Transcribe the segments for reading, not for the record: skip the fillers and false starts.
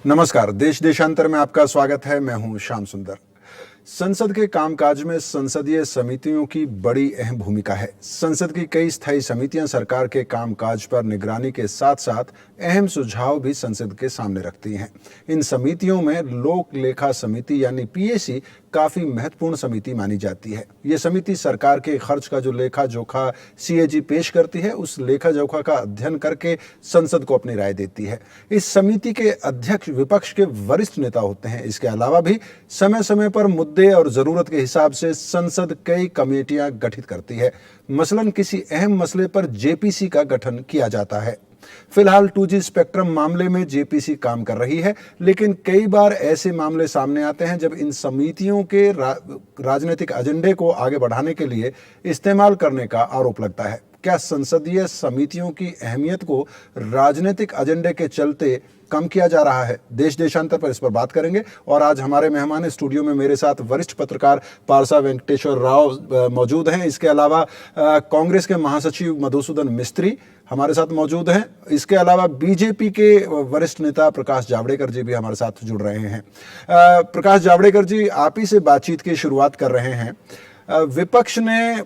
नमस्कार, देश देशांतर में आपका स्वागत है। मैं हूं श्याम सुंदर। संसद के कामकाज में संसदीय समितियों की बड़ी अहम भूमिका है। संसद की कई स्थायी समितियां सरकार के कामकाज पर निगरानी के साथ साथ अहम सुझाव भी संसद के सामने रखती हैं। इन समितियों में लोक लेखा समिति यानी पीएसी काफी महत्वपूर्ण समिति मानी जाती है। ये समिति सरकार के खर्च का जो लेखा जोखा सीएजी पेश करती है, उस लेखा जोखा का अध्ययन करके संसद को अपनी राय देती है। इस समिति के अध्यक्ष विपक्ष के वरिष्ठ नेता होते हैं। इसके अलावा भी समय समय पर मुद्दे और जरूरत के हिसाब से संसद कई कमेटियां गठित करती है। मसलन किसी अहम मसले पर जेपीसी का गठन किया जाता है। फिलहाल 2G स्पेक्ट्रम मामले में जेपीसी काम कर रही है, लेकिन कई बार ऐसे मामले सामने आते हैं जब इन समितियों के राजनीतिक एजेंडे को आगे बढ़ाने के लिए इस्तेमाल करने का आरोप लगता है। क्या संसदीय समितियों की अहमियत को राजनीतिक एजेंडे के चलते कम किया जा रहा है? देश देशांतर पर इस पर बात करेंगे और आज हमारे मेहमान स्टूडियो में मेरे साथ वरिष्ठ पत्रकार पारसा वेंकटेश्वर राव मौजूद हैं। इसके अलावा कांग्रेस के महासचिव मधुसूदन मिस्त्री हमारे साथ मौजूद हैं। इसके अलावा बीजेपी के वरिष्ठ नेता प्रकाश जावड़ेकर जी भी हमारे साथ जुड़ रहे हैं। प्रकाश जावड़ेकर जी, आप ही से बातचीत की शुरुआत कर रहे हैं। विपक्ष ने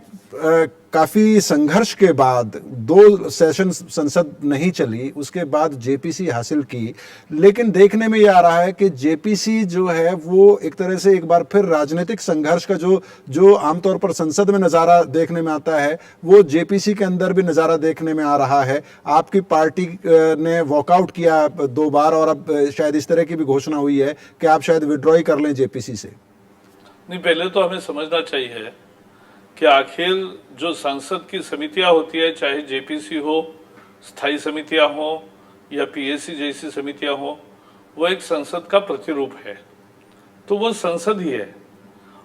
काफी संघर्ष के बाद 2 सेशन संसद नहीं चली, उसके बाद जेपीसी हासिल की, लेकिन देखने में ये आ रहा है कि जेपीसी जो है वो एक तरह से एक बार फिर राजनीतिक संघर्ष का जो आमतौर पर संसद में नजारा देखने में आता है, वो जेपीसी के अंदर भी नजारा देखने में आ रहा है। आपकी पार्टी ने वॉकआउट किया 2 बार और अब शायद इस तरह की भी घोषणा हुई है कि आप शायद विड्रॉ कर लें जेपीसी से। नहीं, पहले तो हमें समझना चाहिए कि आखिर जो संसद की समितियां होती है, चाहे जेपीसी हो, स्थायी समितियां हो या पीएसी जैसी समितियां हो, वो एक संसद का प्रतिरूप है। तो वो संसद ही है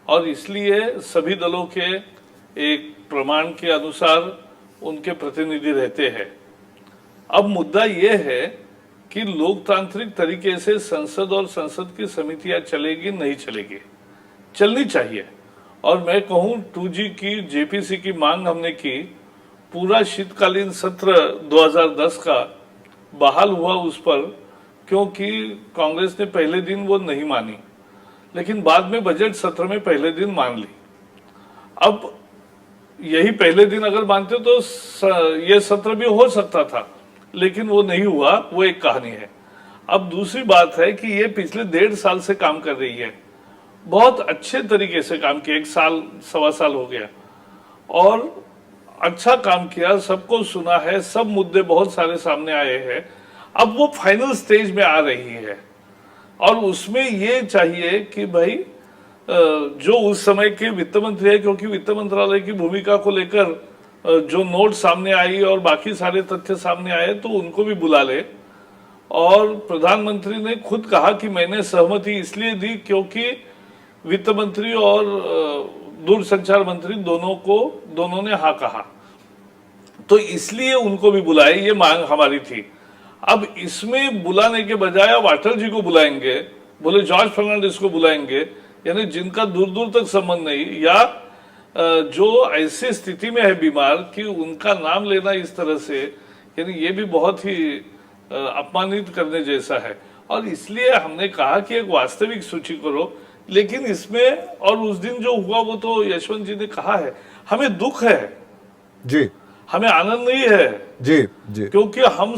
और इसलिए सभी दलों के एक प्रमाण के अनुसार उनके प्रतिनिधि रहते हैं। अब मुद्दा ये है कि लोकतांत्रिक तरीके से संसद और संसद की समितियां चलेगी नहीं चलेगी, चलनी चाहिए। और मैं कहूं 2G की जेपीसी की मांग हमने की, पूरा शीतकालीन सत्र 2010 का बहाल हुआ उस पर, क्योंकि कांग्रेस ने पहले दिन वो नहीं मानी, लेकिन बाद में बजट सत्र में पहले दिन मान ली। अब यही पहले दिन अगर मानते तो ये सत्र भी हो सकता था, लेकिन वो नहीं हुआ, वो एक कहानी है। अब दूसरी बात है कि ये पिछले 1.5 साल से काम कर रही है, बहुत अच्छे तरीके से काम किया, 1 साल 1.25 साल हो गया और अच्छा काम किया, सबको सुना है, सब मुद्दे बहुत सारे सामने आए हैं। अब वो फाइनल स्टेज में आ रही है और उसमें ये चाहिए कि भाई जो उस समय के वित्त मंत्री है, क्योंकि वित्त मंत्रालय की भूमिका को लेकर जो नोट सामने आई और बाकी सारे तथ्य सामने आए, तो उनको भी बुला ले। और प्रधानमंत्री ने खुद कहा कि मैंने सहमति इसलिए दी क्योंकि वित्त मंत्री और दूरसंचार मंत्री दोनों ने हाँ कहा, तो इसलिए उनको भी बुलाए, ये मांग हमारी थी। अब इसमें बुलाने के बजाय अब अटल जी को बुलाएंगे, बोले जॉर्ज फर्नांडिस को बुलाएंगे, यानी जिनका दूर दूर तक संबंध नहीं, या जो ऐसी स्थिति में है बीमार कि उनका नाम लेना इस तरह से, यानी ये भी बहुत ही अपमानित करने जैसा है। और इसलिए हमने कहा कि एक वास्तविक सूची करो, लेकिन इसमें और उस दिन जो हुआ वो तो यशवंत जी ने कहा है, हमें दुख है जी, हमें आनंद नहीं है जी जी, क्योंकि हम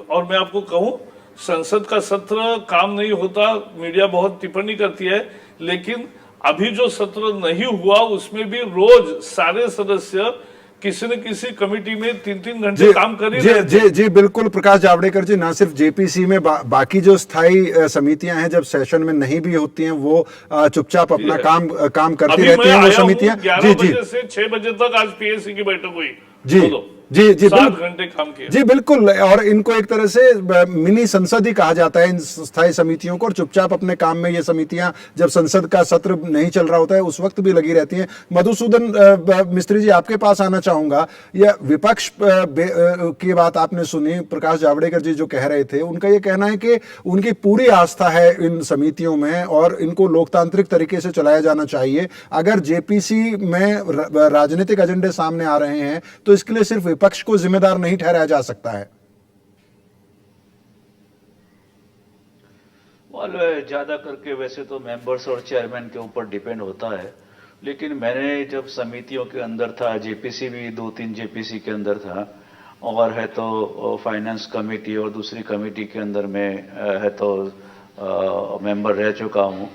और मैं आपको कहूं, संसद का सत्र काम नहीं होता, मीडिया बहुत टिप्पणी करती है, लेकिन अभी जो सत्र नहीं हुआ उसमें भी रोज सारे सदस्य किसी न किसी कमेटी में 3-3 घंटे काम कर ही रहे थे। जी बिल्कुल प्रकाश जावड़ेकर जी, ना सिर्फ जेपीसी में बाकी जो स्थायी समितियां हैं जब सेशन में नहीं भी होती हैं वो चुपचाप अपना काम करती रहती हैं वो समितियां। 11 बजे से 6 बजे तक आज पीएसी की बैठक हुई। जी जी जी 7 घंटे काम किया। जी बिल्कुल, और इनको एक तरह से मिनी संसद ही कहा जाता है इन स्थायी समितियों को, और चुपचाप अपने काम में ये समितियां जब संसद का सत्र नहीं चल रहा होता है उस वक्त भी लगी रहती हैं। मधुसूदन मिस्त्री जी, आपके पास आना चाहूंगा। यह विपक्ष की बात आपने सुनी, प्रकाश जावड़ेकर जी जो कह रहे थे, उनका ये कहना है कि उनकी पूरी आस्था है इन समितियों में और इनको लोकतांत्रिक तरीके से चलाया जाना चाहिए। अगर जेपीसी में राजनीतिक एजेंडे सामने आ रहे हैं तो इसके लिए सिर्फ विपक्ष को जिम्मेदार नहीं ठहराया जा सकता है। ज्यादा करके वैसे तो मेंबर्स और चेयरमैन के ऊपर डिपेंड होता है, लेकिन मैंने जब समितियों के अंदर था, जेपीसी भी 2-3 जेपीसी के अंदर था, और है तो फाइनेंस कमेटी और दूसरी कमेटी के अंदर में है तो मेंबर रह चुका हूं,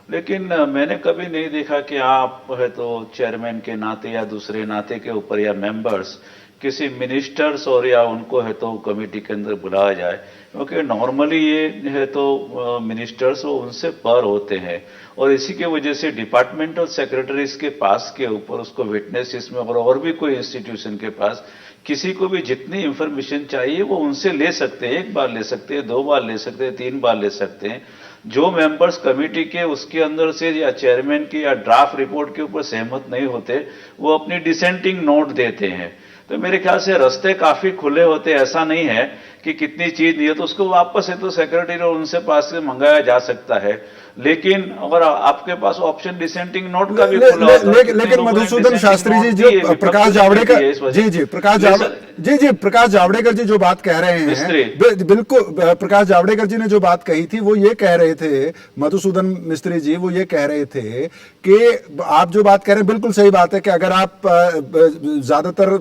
लेकिन मैंने कभी नहीं देखा कि आप है तो चेयरमैन के नाते या दूसरे नाते के ऊपर या मेंबर्स किसी मिनिस्टर्स और या उनको है तो कमेटी के अंदर बुलाया जाए, क्योंकि नॉर्मली ये है तो मिनिस्टर्स वो उनसे पर होते हैं, और इसी के वजह से डिपार्टमेंटल सेक्रेटरीज के पास के ऊपर उसको विटनेस इसमें और भी कोई इंस्टीट्यूशन के पास किसी को भी जितनी इंफॉर्मेशन चाहिए वो उनसे ले सकते हैं। 1 बार ले सकते हैं, 2 बार ले सकते हैं, 3 बार ले सकते हैं। जो मेंबर्स कमेटी के उसके अंदर से या चेयरमैन की या ड्राफ्ट रिपोर्ट के ऊपर सहमत नहीं होते, वो अपनी डिसेंटिंग नोट देते हैं। तो मेरे ख्याल से रास्ते काफी खुले होते, ऐसा नहीं है कि कितनी चीज नहीं है तो उसको वापस है तो सेक्रेटरी और उनसे पास से मंगाया जा सकता है, लेकिन अगर आपके पास ऑप्शन डिसेंटिंग नोट का भी खुला होता है। लेकिन मधुसूदन शास्त्री जी जो प्रकाश जावड़ेकर जी प्रकाश जावड़ेकर जी जो बात कह रहे हैं, बिल्कुल प्रकाश जावड़ेकर जी ने जो बात कही थी वो ये कह रहे थे, मधुसूदन मिस्त्री जी वो ये कह रहे थे कि आप जो बात कह रहे हैं बिल्कुल सही बात है कि अगर आप ज्यादातर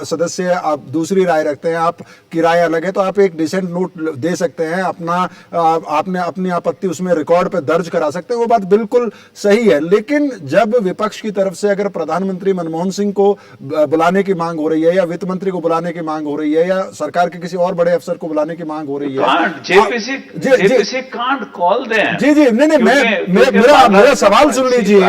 सदस्य आप दूसरी राय रखते हैं, आप की राय अलग है, तो आप एक डिसेंट नोट दे सकते हैं, आपने अपनी आपत्ति उसमें रिकॉर्ड पे दर्ज करा सकते हैं, वो बात बिल्कुल सही है। लेकिन जब विपक्ष की तरफ से अगर प्रधानमंत्री मनमोहन सिंह को बुलाने की मांग हो रही है या वित्त मंत्री को बुलाने की मांग हो रही है या सरकार के किसी और बड़े अफसर को बुलाने की मांग हो रही है, जेपीसी कांट कॉल दें। जी नहीं, मेरा सवाल सुन लीजिए,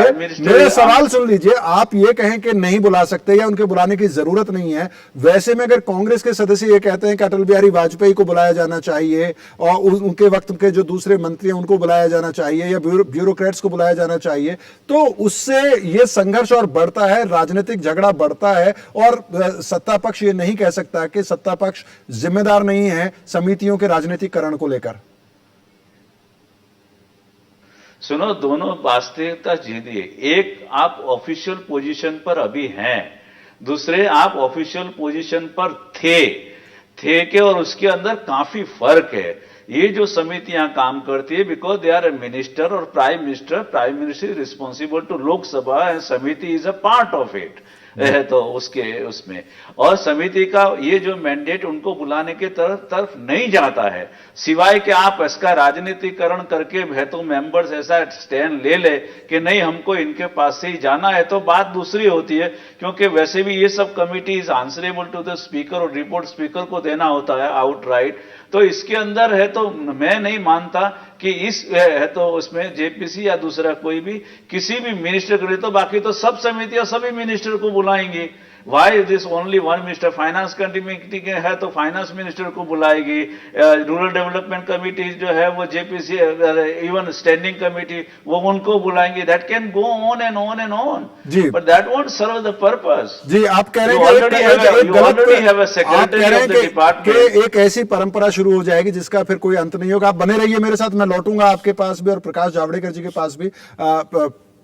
मेरा सवाल सुन लीजिए। आप ये कहें कि नहीं बुला सकते या उनके बुलाने की जरूरत नहीं है, वैसे में अगर कांग्रेस के सदस्य ये कहते हैं कि अटल बिहारी वाजपेयी को बुलाया जाना चाहिए और उनके वक्त के जो दूसरे मंत्री हैं उनको बुलाया जाना चाहिए या ब्यूरोक्रेट्स को बुलाया जाना चाहिए, तो उससे ये संघर्ष और बढ़ता है, राजनीतिक झगड़ा बढ़ता है और सत्ता पक्ष ये नहीं कह सकता कि सत्ता पक्ष जिम्मेदार नहीं है समितियों के राजनीतिकरण को लेकर। सुनो, दोनों वास्तविकता जीतिए। एक, आप ऑफिशियल पोजीशन पर अभी हैं, दूसरे आप ऑफिशियल पोजीशन पर थे के और उसके अंदर काफी फर्क है। ये जो समितियां काम करती है because they are a minister और prime minister is responsible to Lok Sabha and समिति is a part of it है तो उसमें और समिति का ये जो मैंडेट उनको बुलाने के तरफ नहीं जाता है, सिवाय कि आप इसका राजनीतिकरण करके है तो मेंबर्स ऐसा स्टैंड ले कि नहीं हमको इनके पास से ही जाना है, तो बात दूसरी होती है, क्योंकि वैसे भी ये सब committee is answerable to the speaker और रिपोर्ट स्पीकर को देना होता है आउटराइट। तो इसके अंदर है तो मैं नहीं मानता कि इस है तो उसमें जेपीसी या दूसरा कोई भी किसी भी मिनिस्टर के लिए, तो बाकी तो सब समितियां सभी मिनिस्टर को बुलाएंगी। Why this only one minister? Finance committee के है तो फाइनेंस मिनिस्टर को बुलाएगी, रूरल डेवलपमेंट कमेटी जो है वो जेपीसी, इवन स्टैंडिंग कमेटी वो उनको बुलाएंगे। That can go on and on and on, but that won't serve the purpose. जी, आप कह रहे हैं कि एक ऐसी परंपरा शुरू हो जाएगी जिसका फिर कोई अंत नहीं होगा। आप बने रहिए मेरे साथ, मैं लौटूंगा आपके पास भी और प्रकाश जावड़ेकर जी के पास भी।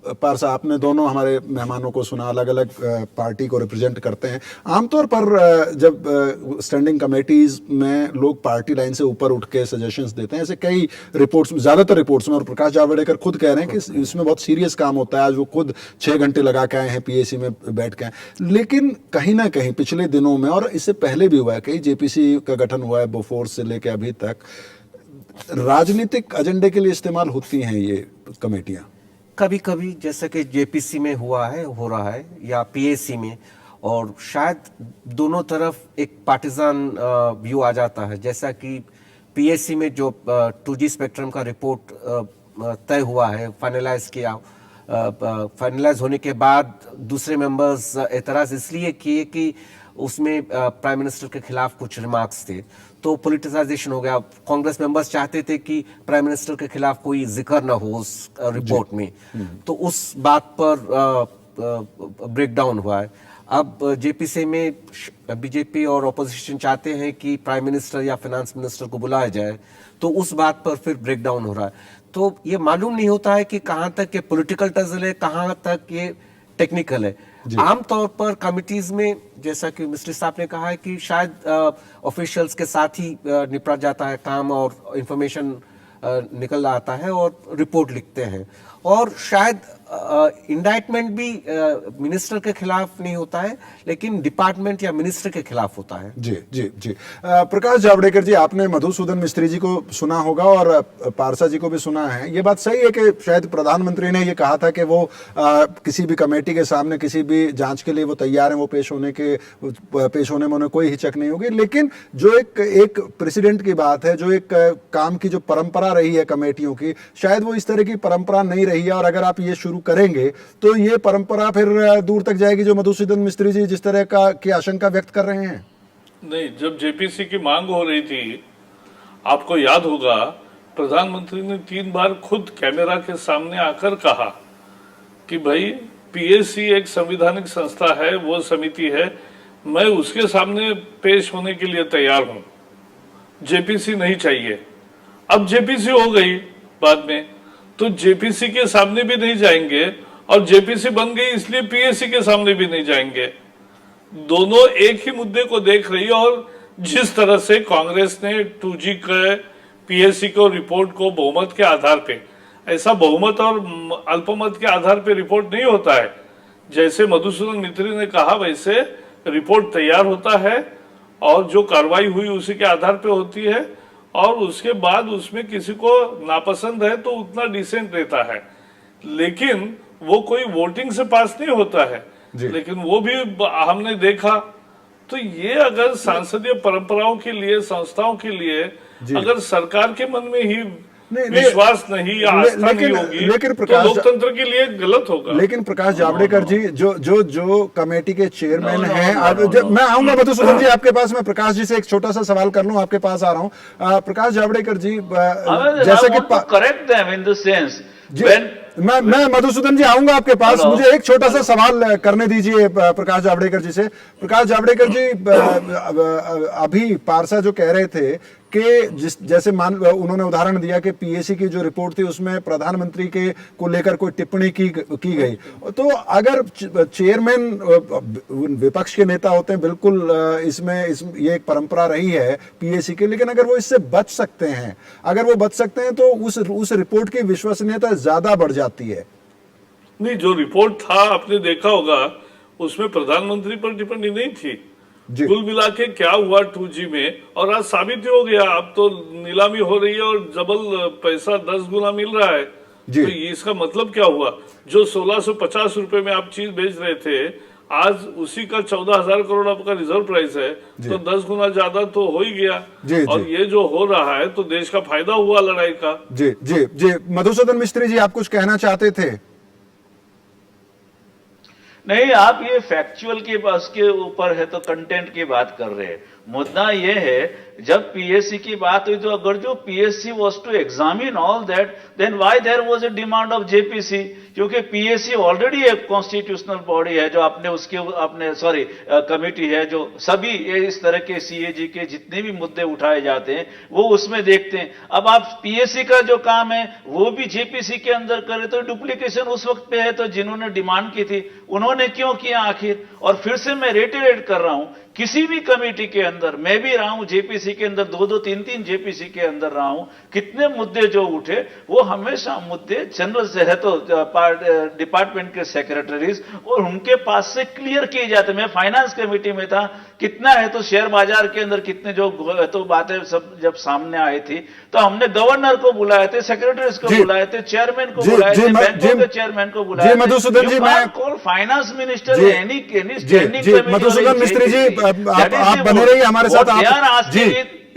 पारसा, आपने दोनों हमारे मेहमानों को सुना, अलग अलग पार्टी को रिप्रेजेंट करते हैं। आमतौर पर जब स्टैंडिंग कमेटीज में लोग पार्टी लाइन से ऊपर उठ के सजेशंस देते हैं, ऐसे कई रिपोर्ट्स, ज्यादातर रिपोर्ट्स में, और प्रकाश जावड़ेकर खुद कह रहे हैं कि इसमें बहुत सीरियस काम होता है। आज वो खुद 6 घंटे लगा के आए हैं, पीएसी में बैठ के आए। लेकिन कहीं ना कहीं पिछले दिनों में, और इससे पहले भी हुआ है, कई जेपीसी का गठन हुआ है बोफोर्स से लेकर अभी तक, राजनीतिक एजेंडे के लिए इस्तेमाल होती हैं ये कमेटियां। कभी कभी जैसे कि जेपीसी में हो रहा है या पीएसी में, और शायद दोनों तरफ एक पार्टिजान व्यू आ जाता है। जैसा कि पीएसी में जो 2G स्पेक्ट्रम का रिपोर्ट तय हुआ है, फाइनलाइज होने के बाद दूसरे मेंबर्स एतराज इसलिए किए कि उसमें प्राइम मिनिस्टर के खिलाफ कुछ रिमार्क्स थे, तो पॉलिटिसाइजेशन हो गया। कांग्रेस मेंबर्स चाहते थे कि प्राइम मिनिस्टर के खिलाफ कोई जिक्र ना हो उस रिपोर्ट में, तो उस बात पर ब्रेकडाउन हुआ है। अब जेपीसी में बीजेपी और ऑपोजिशन चाहते हैं कि प्राइम मिनिस्टर या फाइनेंस मिनिस्टर को बुलाया जाए, तो उस बात पर फिर ब्रेकडाउन हो रहा है। तो ये मालूम नहीं होता है कि कहाँ तक ये पॉलिटिकल टजल है, कहाँ तक ये टेक्निकल है। आमतौर पर कमिटीज में, जैसा कि मिस्टर साहब ने कहा है, कि शायद ऑफिशियल्स के साथ ही निपटा जाता है काम और इंफॉर्मेशन निकल आता है और रिपोर्ट लिखते हैं, और शायद इंडाइटमेंट भी मिनिस्टर के खिलाफ नहीं होता है, लेकिन डिपार्टमेंट या मिनिस्टर के खिलाफ होता है। जी जी जी। प्रकाश जावड़ेकर जी, आपने मधुसूदन मिस्त्री जी को सुना होगा और पारसा जी को भी सुना है। ये बात सही है कि शायद प्रधानमंत्री ने ये कहा था कि वो किसी भी कमेटी के सामने किसी भी जांच के लिए वो तैयार हैं, वो पेश होने में उन्हें कोई हिचक नहीं होगी, लेकिन जो एक प्रेसिडेंट की बात है, जो एक काम की जो परंपरा रही है कमेटियों की, शायद वो इस तरह की परंपरा नहीं रही है, और अगर आप ये शुरू करेंगे तो ये परंपरा फिर दूर तक जाएगी, जो मधुसूदन मिस्त्री जी जिस तरह की आशंका व्यक्त कर रहे हैं। नहीं, जब जेपीसी की मांग हो रही थी, आपको याद होगा प्रधानमंत्री ने 3 बार खुद कैमरा के सामने आकर कहा कि भाई पीएससी एक संवैधानिक संस्था है, वो समिति है, मैं उसके सामने पेश होने के लिए तैयार हूं, जेपीसी नहीं चाहिए। अब जेपीसी हो गई बाद में, तो जेपीसी के सामने भी नहीं जाएंगे, और जेपीसी बन गई इसलिए पीएससी के सामने भी नहीं जाएंगे। दोनों एक ही मुद्दे को देख रही है, और जिस तरह से कांग्रेस ने 2G के पीएससी को रिपोर्ट को बहुमत के आधार पे, ऐसा बहुमत और अल्पमत के आधार पे रिपोर्ट नहीं होता है। जैसे मधुसूदन मिस्त्री ने कहा वैसे रिपोर्ट तैयार होता है, और जो कार्रवाई हुई उसी के आधार पे होती है, और उसके बाद उसमें किसी को नापसंद है तो उतना डिसेंट रहता है, लेकिन वो कोई वोटिंग से पास नहीं होता है। लेकिन वो भी हमने देखा। तो ये अगर सांसदीय परंपराओं के लिए, संस्थाओं के लिए अगर सरकार के मन में ही विश्वास नहीं या आस्था नहीं होगी, तो लोकतंत्र के लिए गलत होगा। लेकिन प्रकाश जावड़ेकर जी जो कमेटी के चेयरमैन हैं, मैं आऊंगा मधुसूदन जी आपके पास, मैं प्रकाश जी से एक छोटा सा सवाल कर लूं, आपके पास आ रहा हूं। प्रकाश जावड़ेकर जी, जैसे कि correct them in the sense मैं मधुसूदन जी आऊंगा आपके पास, मुझे एक छोटा सा सवाल करने दीजिए प्रकाश जावड़ेकर जी से। प्रकाश जावड़ेकर जी, अभी पारसा जो कह रहे थे कि जैसे उन्होंने उदाहरण दिया कि पीएससी की जो रिपोर्ट थी उसमें प्रधानमंत्री के को लेकर कोई टिप्पणी की गई, तो अगर चेयरमैन विपक्ष के नेता होते हैं, बिल्कुल ये एक परंपरा रही है पीएससी की, लेकिन अगर वो इससे बच सकते हैं, तो उस रिपोर्ट की विश्वसनीयता ज्यादा बढ़ जाती है। नहीं, जो रिपोर्ट था आपने देखा होगा, उसमें प्रधानमंत्री पर टिप्पणी नहीं थी। कुल मिला के क्या हुआ 2G में, और आज साबित हो गया, अब तो नीलामी हो रही है और डबल पैसा 10 गुना मिल रहा है। तो इसका मतलब क्या हुआ, जो 1650 रुपए में आप चीज बेच रहे थे, आज उसी का 14,000 करोड़ आपका रिजर्व प्राइस है, तो 10 गुना ज्यादा तो हो ही गया। और ये जो हो रहा है तो देश का फायदा हुआ लड़ाई का। जी जी जी। मधुसूदन मिस्त्री जी, आप कुछ कहना चाहते थे? नहीं, आप ये फैक्चुअल के बस के ऊपर है तो कंटेंट की बात कर रहे हैं। मुद्दा ये है, जब पीएससी की बात हुई तो अगर जो PSC was to examine all that, then why there was a demand of JPC? क्योंकि पीएससी ऑलरेडी एक कॉन्स्टिट्यूशनल बॉडी है, जो कमिटी है, जो सभी इस तरह के सीएजी के जितने भी मुद्दे उठाए जाते हैं वो उसमें देखते हैं। अब आप पीएससी का जो काम है वो भी जेपीसी के अंदर करे, तो डुप्लीकेशन उस वक्त पे है। तो जिन्होंने डिमांड की थी उन्होंने क्यों किया आखिर? और फिर से मैं रेटिरेट कर रहा हूं, किसी भी कमेटी के अंदर मैं भी रहा हूं, जेपीसी के अंदर 2-2, 3-3 जेपीसी के अंदर रहा हूं, कितने मुद्दे जो उठे वो हमेशा मुद्दे जनरल से है तो डिपार्टमेंट के सेक्रेटरीज और उनके पास से क्लियर किए जाते। मैं फाइनेंस कमेटी में था, कितना है तो शेयर बाजार के अंदर कितने जो तो बातें सब जब सामने आई थी तो हमने गवर्नर को बुलाए थे, सेक्रेटरीज को बुलाए थे, चेयरमैन को बुलाए थे, बैंकों के चेयरमैन को बुलाए थे। मधुसूदन जी, मैं call finance minister any standing committee. Madhusudan मिस्त्री जी, आप बने रहिए हमारे साथ। जी,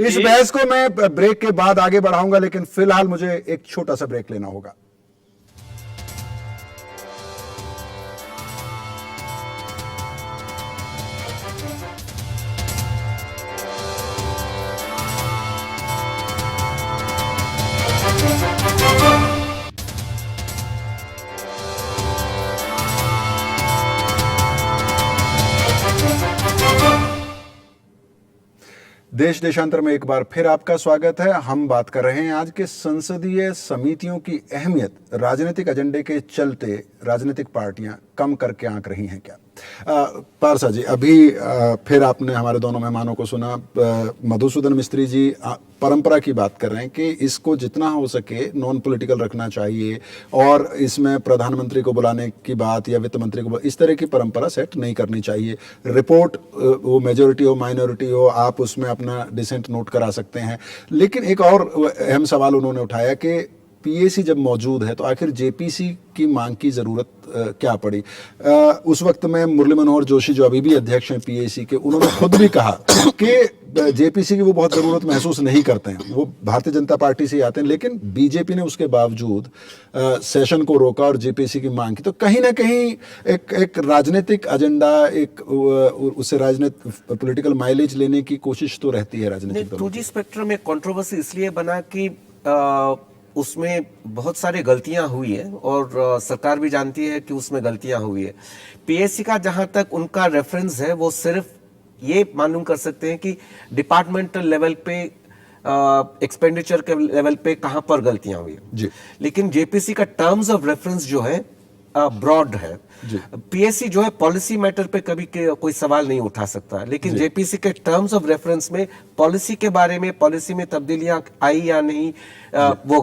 इस बहस को मैं ब्रेक के बाद आगे बढ़ाऊंगा, लेकिन फिलहाल मुझे एक छोटा सा ब्रेक लेना होगा। देश देशांतर में एक बार फिर आपका स्वागत है। हम बात कर रहे हैं आज के संसदीय समितियों की अहमियत। राजनीतिक एजेंडे के चलते राजनीतिक पार्टियां कम करके आंक रही हैं क्या? पारसा जी, अभी फिर आपने हमारे दोनों मेहमानों को सुना। मधुसूदन मिस्त्री जी परंपरा की बात कर रहे हैं कि इसको जितना हो सके नॉन पॉलिटिकल रखना चाहिए और इसमें प्रधानमंत्री को बुलाने की बात या वित्त मंत्री को, इस तरह की परंपरा सेट नहीं करनी चाहिए। रिपोर्ट वो मेजोरिटी हो माइनॉरिटी हो, आप उसमें अपना डिसेंट नोट करा सकते हैं। लेकिन एक और अहम सवाल उन्होंने उठाया कि पीएसी जब मौजूद है तो आखिर जेपीसी की मांग की जरूरत क्या पड़ी? उस वक्त में मुरली मनोहर जोशी जो अभी भी अध्यक्ष हैं पीएसी के, उन्होंने खुद भी कहा कि जेपीसी की वो बहुत जरूरत महसूस नहीं करते हैं, वो भारतीय जनता पार्टी से ही आते हैं। लेकिन बीजेपी ने उसके बावजूद सेशन को रोका और जेपीसी की मांग की। तो कहीं ना कहीं एक राजनीतिक एजेंडा, एक उससे राजनीतिक पॉलिटिकल माइलेज लेने की कोशिश तो रहती है राजनीतिक दलों की। 2G स्पेक्ट्रम में कंट्रोवर्सी इसलिए बना कि उसमें बहुत सारी गलतियां हुई है और सरकार भी जानती है कि उसमें गलतियां हुई है। पीएससी का जहां तक उनका रेफरेंस है वो सिर्फ ये मालूम कर सकते हैं कि डिपार्टमेंटल लेवल पे एक्सपेंडिचर के लेवल पे कहां पर गलतियां हुई जी। लेकिन जेपीसी का टर्म्स ऑफ रेफरेंस जो है ब्रॉड है। पीएससी जो है पॉलिसी मैटर पे कभी कोई सवाल नहीं उठा सकता, लेकिन जेपीसी के टर्म्स ऑफ रेफरेंस में पॉलिसी के बारे में, पॉलिसी में तब्दीलियां आई या नहीं, वो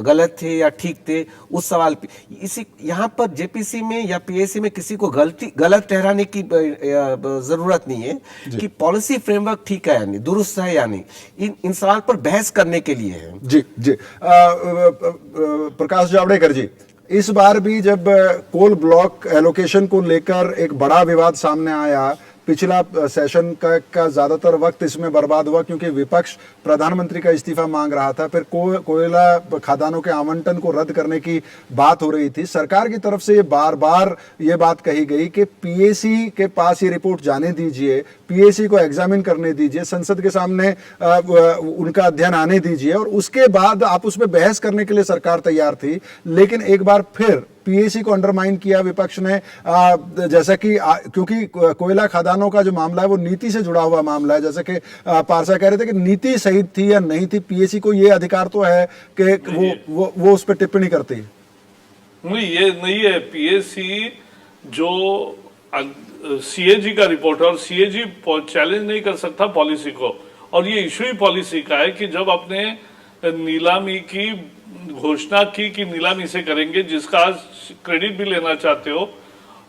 गलत थे या ठीक थे, उस सवाल पे इसी यहाँ पर जेपीसी में या पीएससी में किसी को गलत ठहराने की जरूरत नहीं है कि पॉलिसी फ्रेमवर्क ठीक है या नहीं, दुरुस्त है या नहीं। इन सवाल पर बहस करने के लिए है। जी जी। प्रकाश जावड़ेकर जी, इस बार भी जब कोल ब्लॉक एलोकेशन को लेकर एक बड़ा विवाद सामने आया, पिछला सेशन का ज्यादातर वक्त इसमें बर्बाद हुआ क्योंकि विपक्ष प्रधानमंत्री का इस्तीफा मांग रहा था। फिर कोयला खदानों के आवंटन को रद्द करने की बात हो रही थी। सरकार की तरफ से ये बार बार ये बात कही गई कि पीएसी के पास ये रिपोर्ट जाने दीजिए, पीएसी को एग्जामिन करने दीजिए, संसद के सामने उनका अध्ययन आने दीजिए और उसके बाद आप उसमें बहस करने के लिए सरकार तैयार थी। लेकिन एक बार फिर पीएसी को अंडरमाइन किया विपक्ष ने, जैसा कि क्योंकि कोयला खदानों का जो मामला है वो नीति से जुड़ा हुआ मामला है। जैसे कि पारसा कह रहे थे कि नीति सही थी या नहीं थी, पीएसी को ये अधिकार तो है कि वो उस पर टिप्पणी करती है। नहीं, ये नहीं है। पीएसी जो सीएजी का रिपोर्ट है और सीएजी चैलेंज नहीं कर सकता पॉलिसी को, और ये इशू ही पॉलिसी का है कि जब आपने नीलामी की घोषणा की कि नीलामी से करेंगे, जिसका आज क्रेडिट भी लेना चाहते हो,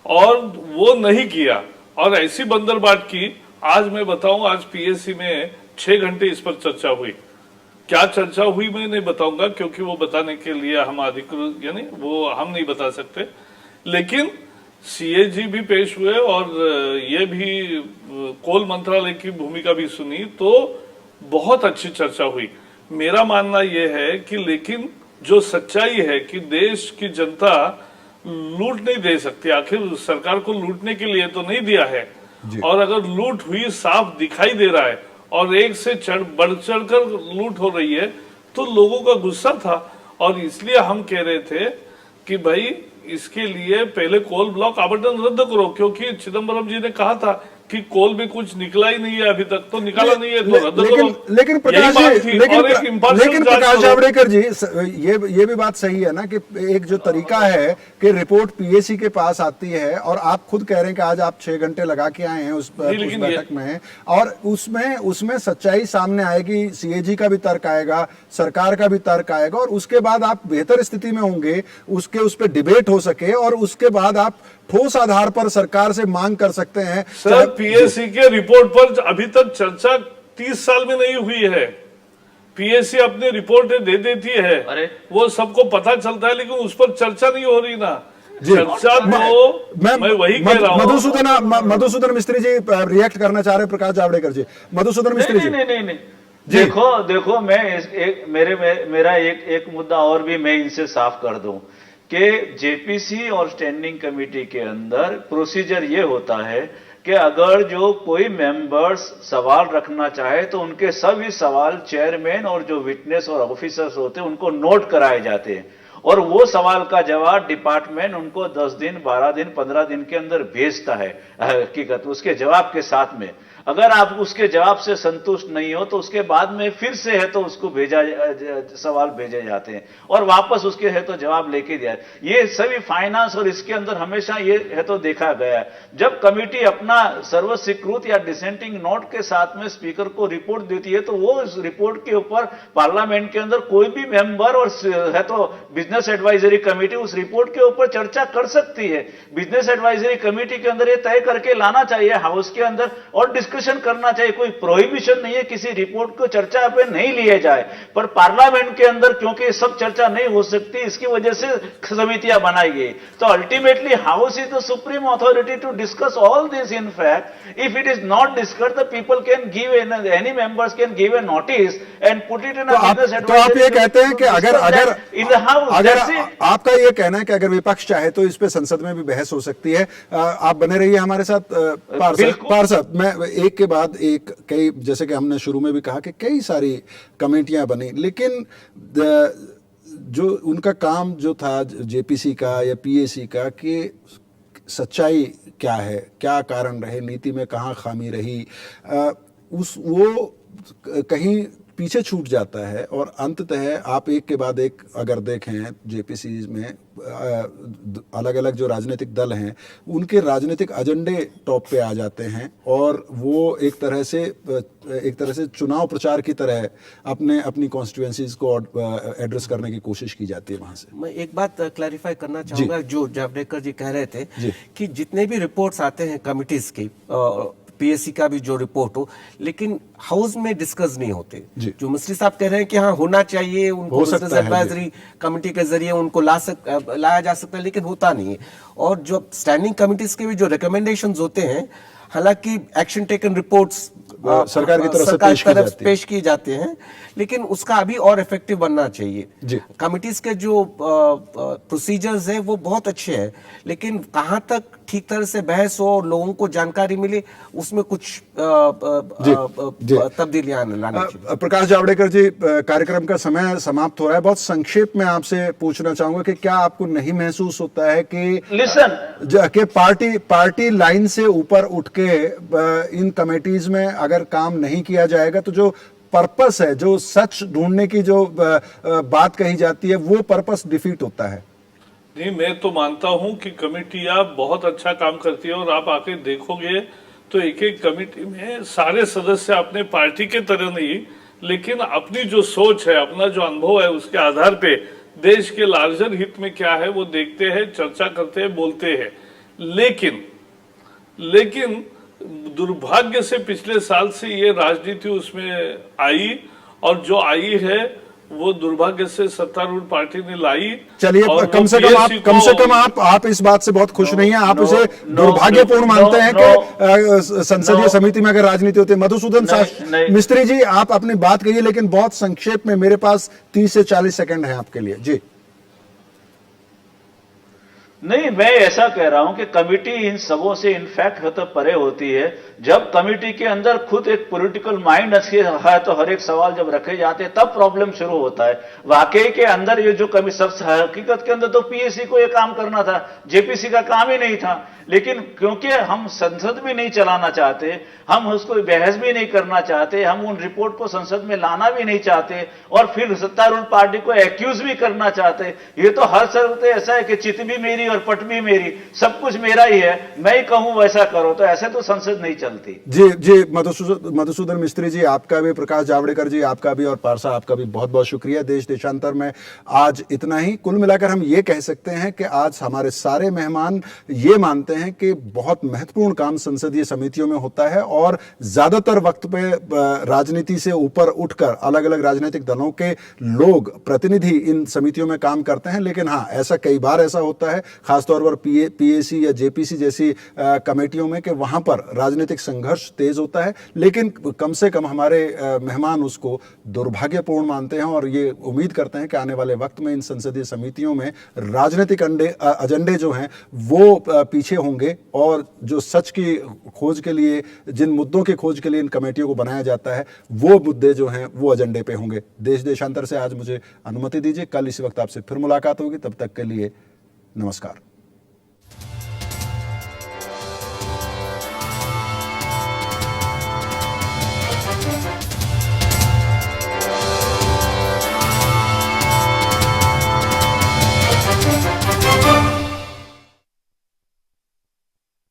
और वो नहीं किया और ऐसी बंदरबाट की। आज मैं बताऊं, आज पीएससी में 6 घंटे इस पर चर्चा हुई। क्या चर्चा हुई मैं नहीं बताऊंगा क्योंकि वो बताने के लिए हम अधिकृत यानी वो हम नहीं बता सकते। लेकिन सीएजी भी पेश हुए और ये भी कोल मंत्रालय की भूमिका भी सुनी, तो बहुत अच्छी चर्चा हुई। मेरा मानना यह है कि लेकिन जो सच्चाई है कि देश की जनता लूट नहीं दे सकती, आखिर सरकार को लूटने के लिए तो नहीं दिया है। और अगर लूट हुई साफ दिखाई दे रहा है और एक से बढ़ चढ़कर लूट हो रही है, तो लोगों का गुस्सा था और इसलिए हम कह रहे थे कि भाई इसके लिए पहले कोल ब्लॉक आवंटन रद्द करो, क्योंकि चिदम्बरम जी ने कहा था कि कोल में कुछ निकला ही नहीं है अभी तक, तो निकाला नहीं है तो रद्द करो। लेकिन प्रकाश जावड़ेकर जी, ये भी बात सही है ना कि एक जो तरीका है कि रिपोर्ट पीएसी के पास आती है और आप खुद कह रहे हैं कि आज आप 6 घंटे लगा के आए हैं उस बैठक में, और उसमें सच्चाई सामने आएगी, सीएजी का भी तर्क आएगा, सरकार का भी तर्क आएगा, और उसके बाद आप बेहतर स्थिति में होंगे, उस पर डिबेट हो सके और उसके बाद आप ठोस आधार पर सरकार से मांग कर सकते हैं। सर, पीएससी के रिपोर्ट पर अभी तक चर्चा 30 साल में नहीं हुई है। पीएससी अपनी रिपोर्ट दे देती है, वो सबको पता चलता है, लेकिन उस पर चर्चा नहीं हो रही ना। चर्चा तो मैं वही कह रहा हूँ। मधुसूदन मिस्त्री जी रिएक्ट करना चाह रहे हैं प्रकाश जावड़ेकर जी। मधुसूदन मिस्त्री जी, नहीं। देखो मैं मेरा एक मुद्दा और भी मैं इनसे साफ कर दूं कि जेपीसी और स्टैंडिंग कमेटी के अंदर प्रोसीजर ये होता है कि अगर जो कोई मेंबर्स सवाल रखना चाहे तो उनके सभी सवाल चेयरमैन और जो विटनेस और ऑफिसर्स होते हैं उनको नोट कराए जाते हैं, और वो सवाल का जवाब डिपार्टमेंट उनको 10 दिन, 12 दिन, 15 दिन के अंदर भेजता है हकीकत उसके जवाब के साथ में। अगर आप उसके जवाब से संतुष्ट नहीं हो तो उसके बाद में फिर से है तो उसको सवाल भेजे जाते हैं और वापस उसके है तो जवाब लेके दिया। ये सभी फाइनेंस और इसके अंदर हमेशा ये है तो देखा गया है, जब कमिटी अपना सर्वस्वीकृत या डिसेंटिंग नोट के साथ में स्पीकर को रिपोर्ट देती है तो वो इस रिपोर्ट के ऊपर पार्लियामेंट के अंदर कोई भी मेंबर और है तो बिजनेस एडवाइजरी कमेटी उस रिपोर्ट के ऊपर चर्चा कर सकती है। बिजनेस एडवाइजरी कमेटी के अंदर ये तय करके लाना चाहिए हाउस के अंदर और डिस्कशन करना चाहिए। कोई प्रोहिबिशन नहीं है किसी रिपोर्ट को चर्चा पे नहीं लिए जाए, पर पार्लियामेंट के अंदर क्योंकि सब चर्चा नहीं हो सकती इसकी वजह से समितियां बनाई गई। तो ultimately house is the supreme authority to discuss all this. In fact if it is not discuss the people can give any members can give a notice and put it in a business तो आप ये कहते हैं कि अगर in the house, अगर आपका ये कहना है कि अगर विपक्ष चाहे तो इस पे संसद में भी बहस हो सकती है। आप बने रहिए हमारे साथ पार्षद। मैं एक के बाद एक कई, जैसे कि हमने शुरू में भी कहा कि कई सारी कमेटियां बनी, लेकिन जो उनका काम जो था जेपीसी का या पीएसी का, कि सच्चाई क्या है, क्या कारण रहे, नीति में कहाँ खामी रही, वो कहीं पीछे छूट जाता है। और अंततः आप एक के बाद एक अगर देखें जेपीसी में अलग अलग जो राजनीतिक दल हैं उनके राजनीतिक एजेंडे टॉप पे आ जाते हैं और वो एक तरह से चुनाव प्रचार की तरह अपनी कॉन्स्टिट्यूएंसीज को एड्रेस करने की कोशिश की जाती है वहां से। मैं एक बात क्लैरिफाई करना चाहूंगा, जो जावड़ेकर जी कह रहे थे कि जितने भी रिपोर्ट्स आते हैं कमिटीज की, पीएससी का भी जो रिपोर्ट हो, लेकिन हाउस में डिस्कस नहीं होते। जो मिस्त्री साहब कह रहे हैं कि हाँ होना चाहिए, उनको बिजनेस एडवाइजरी कमेटी के जरिए उनको लाया जा सकता है, लेकिन होता नहीं है। और जो स्टैंडिंग कमिटीज के भी जो रिकमेंडेशंस होते हैं, हालांकि एक्शन टेकन रिपोर्ट्स सरकार की तरफ से पेश की जाते हैं, लेकिन उसका अभी और इफेक्टिव बनना चाहिए। कमिटीज के जो प्रोसीजर्स हैं वो बहुत अच्छे हैं, लेकिन कहां तक ठीक तरह से बहस हो और लोगों को जानकारी मिले, उसमें कुछ तब्दीलियां लानी चाहिए। प्रकाश जावड़ेकर जी, कार्यक्रम का समय समाप्त हो रहा है, बहुत संक्षेप में आपसे पूछना चाहूंगा कि क्या आपको नहीं महसूस होता है कि पार्टी लाइन से ऊपर उठ के इन कमेटीज में अगर काम नहीं किया जाएगा तो जो पर्पस है, जो सच ढूंढने की जो बात कही जाती है, वो पर्पस डिफीट होता है? नहीं, मैं तो मानता हूं कि कमेटियां बहुत अच्छा काम करती है और आप आके देखोगे तो एक एक कमेटी में सारे सदस्य अपने पार्टी के तरह नहीं, लेकिन अपनी जो सोच है, अपना जो अनुभव है, उसके आधार पे देश के लार्जर हित में क्या है वो देखते हैं, चर्चा करते हैं, बोलते हैं। लेकिन दुर्भाग्य से पिछले साल से ये राजनीति उसमें आई, और जो आई है वो दुर्भाग्य से सत्तारूढ़ पार्टी ने लाई। चलिए, कम से कम आप इस बात से बहुत खुश नहीं हैं, आप इसे दुर्भाग्यपूर्ण मानते हैं कि संसदीय समिति में अगर राजनीति होती है। मधुसूदन मिस्त्री जी, आप अपनी बात कहिए, लेकिन बहुत संक्षेप में, मेरे पास 30 से 40 सेकंड है आपके लिए। जी नहीं, मैं ऐसा कह रहा हूं कि कमिटी इन सबों से इनफैक्ट तो परे होती है। जब कमिटी के अंदर खुद एक पॉलिटिकल माइंड है तो हर एक सवाल जब रखे जाते हैं तब प्रॉब्लम शुरू होता है। वाकई के अंदर ये जो सब हकीकत के अंदर तो पीएससी को ये काम करना था, जेपीसी का काम ही नहीं था, लेकिन क्योंकि हम संसद भी नहीं चलाना चाहते, हम उसको बहस भी नहीं करना चाहते, हम उन रिपोर्ट को संसद में लाना भी नहीं चाहते और फिर सत्तारूढ़ पार्टी को एक्यूज भी करना चाहते। ये तो हर शर्त ऐसा है कि चित भी मेरी और पट भी मेरी, सब कुछ मेरा ही है, मैं ही कहूं वैसा करो, तो ऐसे तो संसद नहीं चलती। जी मधुसूदन मिस्त्री जी, आपका भी, प्रकाश जावड़ेकर जी आपका भी, और पारसा आपका भी बहुत बहुत शुक्रिया। देश देशांतर में आज इतना ही। कुल मिलाकर हम ये कह सकते हैं कि आज हमारे सारे मेहमान ये मानते हैं कि बहुत महत्वपूर्ण काम संसदीय समितियों में होता है और ज्यादातर वक्त पे राजनीति से ऊपर उठकर अलग अलग राजनीतिक दलों के लोग, प्रतिनिधि इन समितियों में काम करते हैं। लेकिन हाँ, ऐसा कई बार ऐसा होता है, खासतौर पर पीएसी या जेपीसी जैसी कमेटियों में, कि वहां पर राजनीतिक संघर्ष तेज होता है। लेकिन कम से कम हमारे मेहमान उसको दुर्भाग्यपूर्ण मानते हैं और ये उम्मीद करते हैं कि आने वाले वक्त में इन संसदीय समितियों में राजनीतिक एजेंडे जो हैं वो पीछे होंगे और जो सच की खोज के लिए, जिन मुद्दों की खोज के लिए इन कमेटियों को बनाया जाता है, वो मुद्दे जो हैं वो एजेंडे पे होंगे। देश देशांतर से आज मुझे अनुमति दीजिए, कल इसी वक्त आपसे फिर मुलाकात होगी। तब तक के लिए नमस्कार।